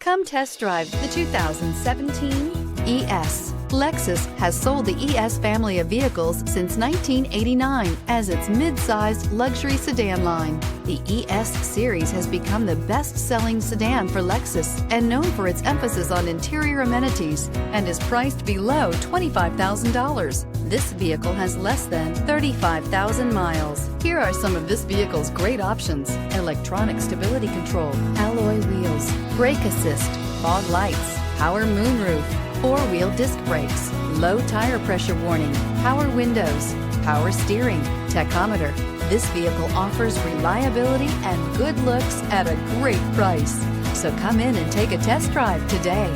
Come test drive the 2017 ES. Lexus has sold the ES family of vehicles since 1989 as its mid-sized luxury sedan line. The ES series has become the best-selling sedan for Lexus and known for its emphasis on interior amenities and is priced below $25,000. This vehicle has less than 35,000 miles. Here are some of this vehicle's great options: electronic stability control, alloy wheels, brake assist, fog lights, power moonroof, four-wheel disc brakes, low tire pressure warning, power windows, power steering, tachometer. This vehicle offers reliability and good looks at a great price. So come in and take a test drive today.